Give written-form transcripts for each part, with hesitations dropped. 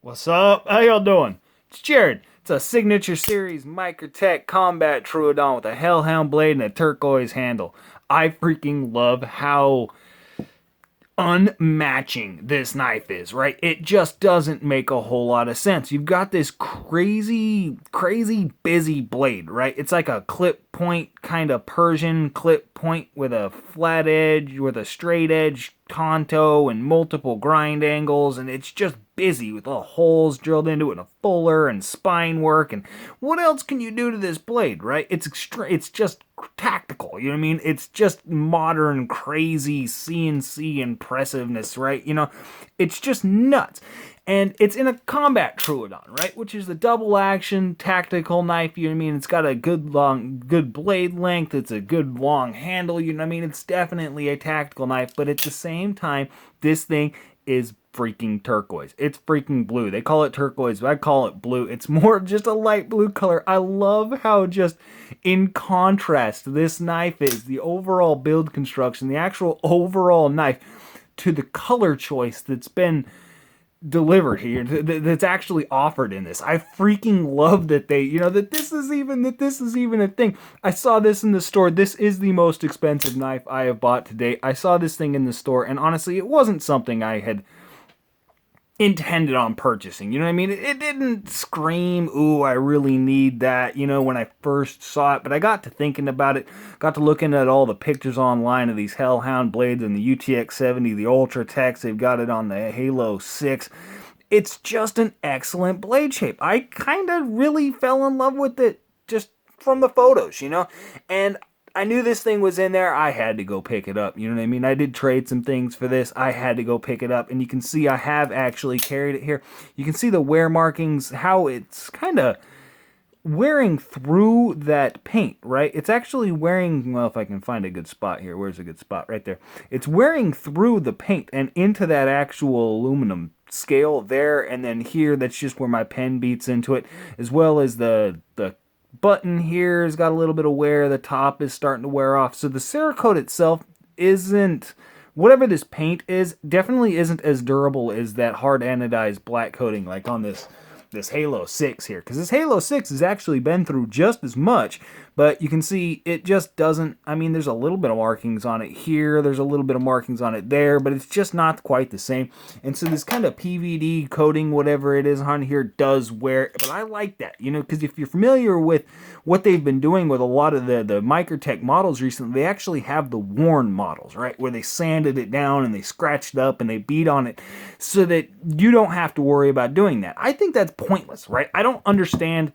What's up? How y'all doing? It's Jared. It's a Signature Series Microtech Combat Troodon with a hellhound blade and a turquoise handle. I freaking love how unmatching this knife is, right? It just doesn't make a whole lot of sense. You've got this crazy busy blade, right? It's like a clip point, kind of Persian clip point with a flat edge, with a straight edge conto and multiple grind angles, and it's just busy with little holes drilled into it and a fuller and spine work. And what else can you do to this blade, right? It's just tactical, you know what I mean? It's just modern crazy CNC impressiveness, right? It's just nuts. And it's in a combat Troodon, right? Which is a double action tactical knife, you know what I mean? It's got a good blade length, it's a good long handle, you know what I mean? It's definitely a tactical knife, but at the same time, this thing is freaking turquoise. It's freaking blue. They call it turquoise, but I call it blue. It's more just a light blue color. I love how just in contrast this knife is, the overall build construction, the actual overall knife to the color choice that's been delivered here, that's actually offered in this. I freaking love that that this is even a thing. I saw this in the store. This is the most expensive knife I have bought to date. I saw this thing in the store, and honestly, it wasn't something I had intended on purchasing. You know what I mean? It didn't scream, ooh, I really need that, when I first saw it. But I got to thinking about it, got to looking at all the pictures online of these hellhound blades and the UTX 70, the Ultra Techs. They've got it on the Halo 6. It's just an excellent blade shape. I kind of really fell in love with it just from the photos, and I knew this thing was in there. I had to go pick it up. You know what I mean? I did trade some things for this. I had to go pick it up. And you can see I have actually carried it here. You can see the wear markings, how it's kind of wearing through that paint, right? It's actually wearing, well, if I can find a good spot here. Where's a good spot? Right there. It's wearing through the paint and into that actual aluminum scale there. And then here, that's just where my pen beats into it, as well as the button here has got a little bit of wear. The top is starting to wear off. So the Cerakote itself isn't, whatever this paint is, definitely isn't as durable as that hard anodized black coating like on this Halo 6 here. Because this Halo 6 has actually been through just as much, but you can see it just doesn't, there's a little bit of markings on it here, there's a little bit of markings on it there, but it's just not quite the same. And so this kind of PVD coating, whatever it is on here, does wear, but I like that, because if you're familiar with what they've been doing with a lot of the Microtech models recently, they actually have the worn models, right, where they sanded it down and they scratched it up and they beat on it so that you don't have to worry about doing that. I think that's pointless, right? I don't understand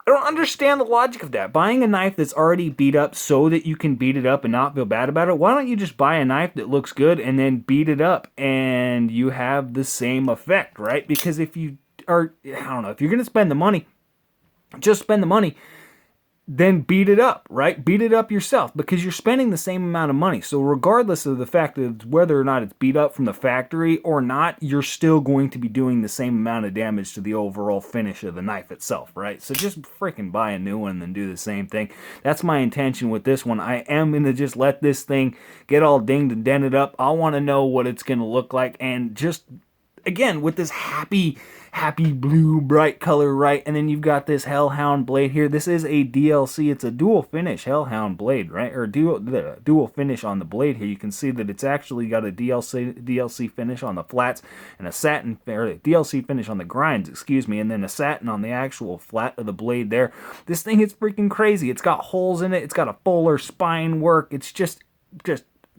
the logic of that. Buying a knife that's already beat up so that you can beat it up and not feel bad about it. Why don't you just buy a knife that looks good and then beat it up and you have the same effect, right? Because if you are, I don't know, if you're going to spend the money, just spend the money, then beat it up, right? Beat it up yourself because you're spending the same amount of money. So regardless of the fact that whether or not it's beat up from the factory or not, you're still going to be doing the same amount of damage to the overall finish of the knife itself, right? So just freaking buy a new one and then do the same thing. That's my intention with this one. I am going to just let this thing get all dinged and dented up. I want to know what it's going to look like, and just, again, with this happy blue bright color, right? And then you've got this hellhound blade here. This is a DLC. It's a dual finish hellhound blade, right? Or dual finish on the blade here. You can see that it's actually got a DLC finish on the flats and a satin, or a DLC finish on the grinds, excuse me, and then a satin on the actual flat of the blade there. This thing is freaking crazy. It's got holes in it. It's got a fuller spine work. It's just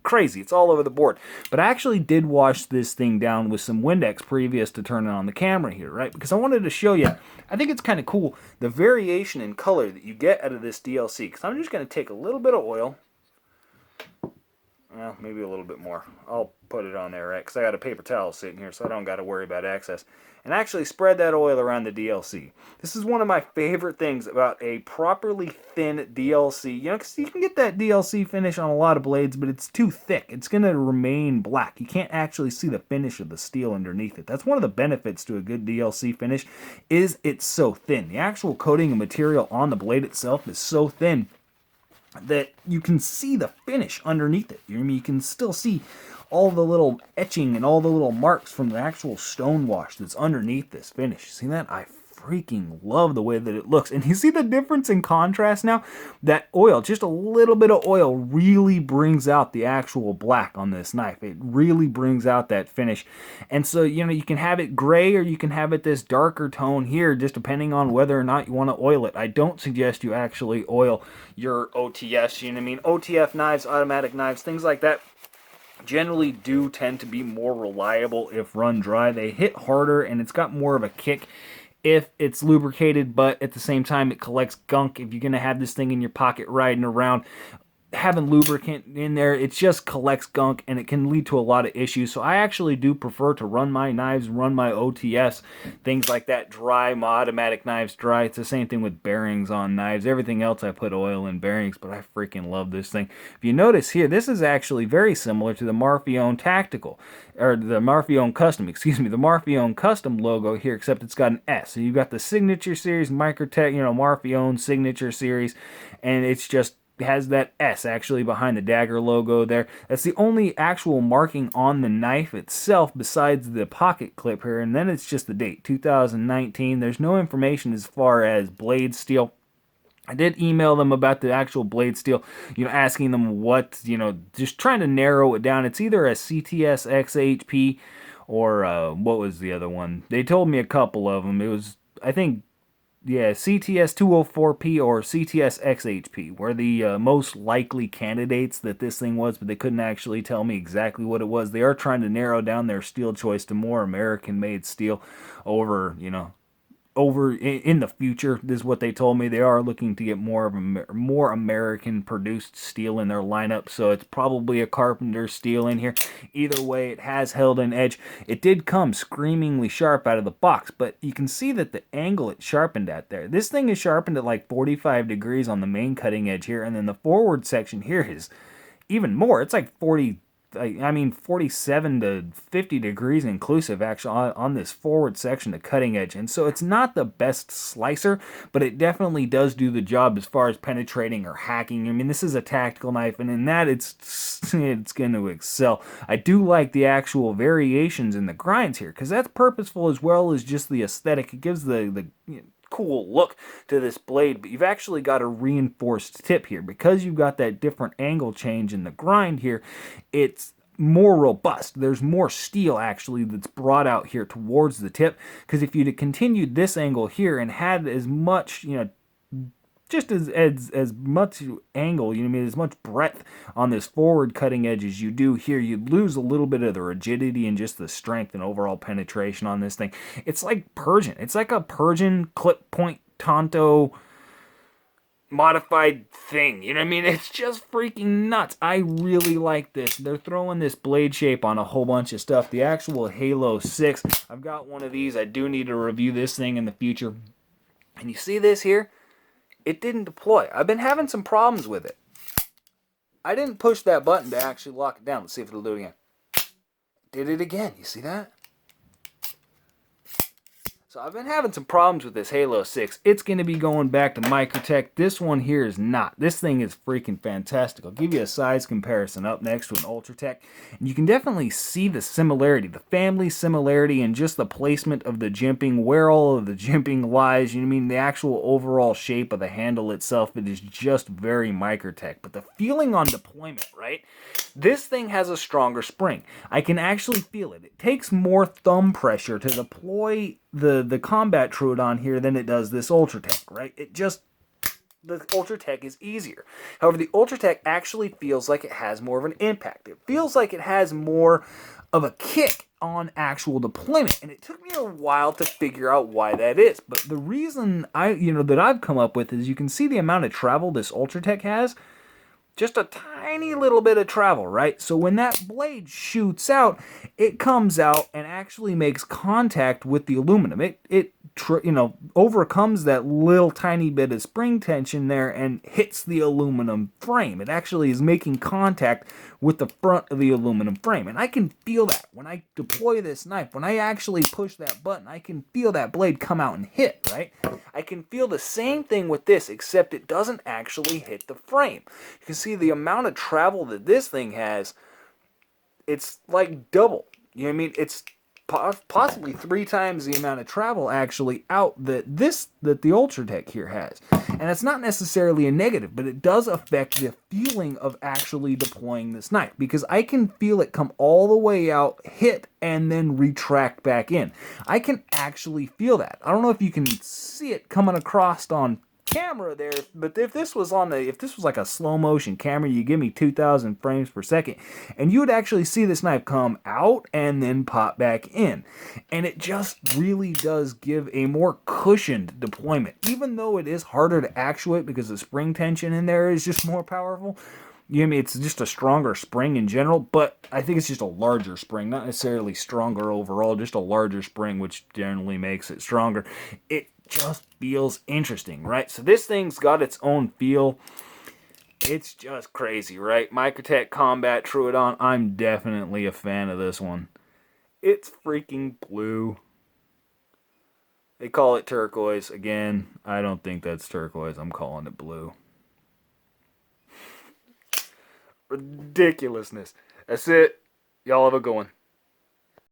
crazy. It's all over the board. But I actually did wash this thing down with some Windex previous to turning on the camera here, right? Because I wanted to show you, I think it's kind of cool, the variation in color that you get out of this DLC. Because I'm just going to take a little bit of oil, well, maybe a little bit more. I'll put it on there, right? Because I got a paper towel sitting here, so I don't got to worry about access. And actually spread that oil around the DLC. This is one of my favorite things about a properly thin DLC. Because you can get that DLC finish on a lot of blades, but it's too thick. It's going to remain black. You can't actually see the finish of the steel underneath it. That's one of the benefits to a good DLC finish, is it's so thin. The actual coating and material on the blade itself is so thin that you can see the finish underneath it. You can still see all the little etching and all the little marks from the actual stone wash that's underneath this finish. See that? I freaking love the way that it looks. And you see the difference in contrast now? That oil, just a little bit of oil, really brings out the actual black on this knife. It really brings out that finish. And so, you know, you can have it gray or you can have it this darker tone here, just depending on whether or not you want to oil it. I don't suggest you actually oil your OTS, you know what I mean? OTF knives, automatic knives, things like that generally do tend to be more reliable if run dry. They hit harder and it's got more of a kick if it's lubricated, but at the same time it collects gunk. If you're going to have this thing in your pocket riding around, having lubricant in there, it just collects gunk and it can lead to a lot of issues. So I actually do prefer to run my knives, run my OTS, things like that dry, my automatic knives dry. It's the same thing with bearings on knives. Everything else I put oil in bearings, but I freaking love this thing. If you notice here, this is actually very similar to the Marfione Tactical, or the Marfione Custom, excuse me, the Marfione Custom logo here, except it's got an S. So you've got the Signature Series Microtech, you know, Marfione Signature Series, and it's just has that S actually behind the dagger logo there. That's the only actual marking on the knife itself besides the pocket clip here, and then it's just the date, 2019. There's no information as far as blade steel. I did email them about the actual blade steel, you know, asking them what, you know, just trying to narrow it down. It's either a CTS XHP or what was the other one? They told me a couple of them. It was, I think, yeah, CTS 204P or CTS XHP were the most likely candidates that this thing was, but they couldn't actually tell me exactly what it was. They are trying to narrow down their steel choice to more American-made steel over, you know, in the future. This is what they told me. They are looking to get more American produced steel in their lineup, so it's probably a Carpenter steel in here. Either way, it has held an edge. It did come screamingly sharp out of the box, but you can see that the angle it sharpened at there, this thing is sharpened at like 45 degrees on the main cutting edge here, and then the forward section here is even more. It's like 47 to 50 degrees inclusive actually on this forward section, the cutting edge. And so it's not the best slicer, but it definitely does do the job as far as penetrating or hacking. I mean, this is a tactical knife, and in that it's going to excel. I do like the actual variations in the grinds here, because that's purposeful as well as just the aesthetic. It gives the cool look to this blade, but you've actually got a reinforced tip here. Because you've got that different angle change in the grind here, it's more robust. There's more steel actually that's brought out here towards the tip, because if you'd have continued this angle here and had as much, you know, just as much angle, you know what I mean, as much breadth on this forward cutting edge as you do here, you'd lose a little bit of the rigidity and just the strength and overall penetration on this thing. It's like Persian. It's like a Persian clip point Tonto modified thing. You know what I mean? It's just freaking nuts. I really like this. They're throwing this blade shape on a whole bunch of stuff. The actual Halo 6, I've got one of these. I do need to review this thing in the future. And you see this here? It didn't deploy. I've been having some problems with it. I didn't push that button to actually lock it down. Let's see if it'll do it again. Did it again. You see that? So I've been having some problems with this Halo 6. It's going to be going back to Microtech. This one here is not. This thing is freaking fantastic. I'll give you a size comparison up next to an Ultratech. And you can definitely see the similarity, the family similarity, and just the placement of the jimping, where all of the jimping lies. You know what I mean? The actual overall shape of the handle itself, it is just very Microtech. But the feeling on deployment, right? This thing has a stronger spring. I can actually feel it. It takes more thumb pressure to deploy the combat Troodon here than it does this Ultratech, right? The Ultratech is easier. However, the Ultratech actually feels like it has more of an impact. It feels like it has more of a kick on actual deployment, and it took me a while to figure out why that is. But the reason that I've come up with is you can see the amount of travel this Ultratech has. Just a tiny little bit of travel, right? So when that blade shoots out, it comes out and actually makes contact with the aluminum. It overcomes that little tiny bit of spring tension there and hits the aluminum frame. It actually is making contact with the front of the aluminum frame. And I can feel that when I deploy this knife. When I actually push that button, I can feel that blade come out and hit, right? I can feel the same thing with this, except it doesn't actually hit the frame. You can see the amount of travel that this thing has. it's like double. You know what I mean? It's possibly 3 times the amount of travel actually out that the Ultratech here has. And it's not necessarily a negative, but it does affect the feeling of actually deploying this knife, because I can feel it come all the way out, hit, and then retract back in. I can actually feel that. I don't know if you can see it coming across on camera there, but if this was like a slow motion camera, you give me 2,000 frames per second, and you would actually see this knife come out and then pop back in, and it just really does give a more cushioned deployment, even though it is harder to actuate because the spring tension in there is just more powerful. You know what I mean? It's just a stronger spring in general, but I think it's just a larger spring, not necessarily stronger overall, just a larger spring, which generally makes it stronger. It just feels interesting, right? So this thing's got its own feel. It's just crazy, right? Microtech Combat Troodon, I'm definitely a fan of this one. It's freaking blue. They call it turquoise. Again, I don't think that's turquoise. I'm calling it blue. Ridiculousness. That's it. Y'all have a good one.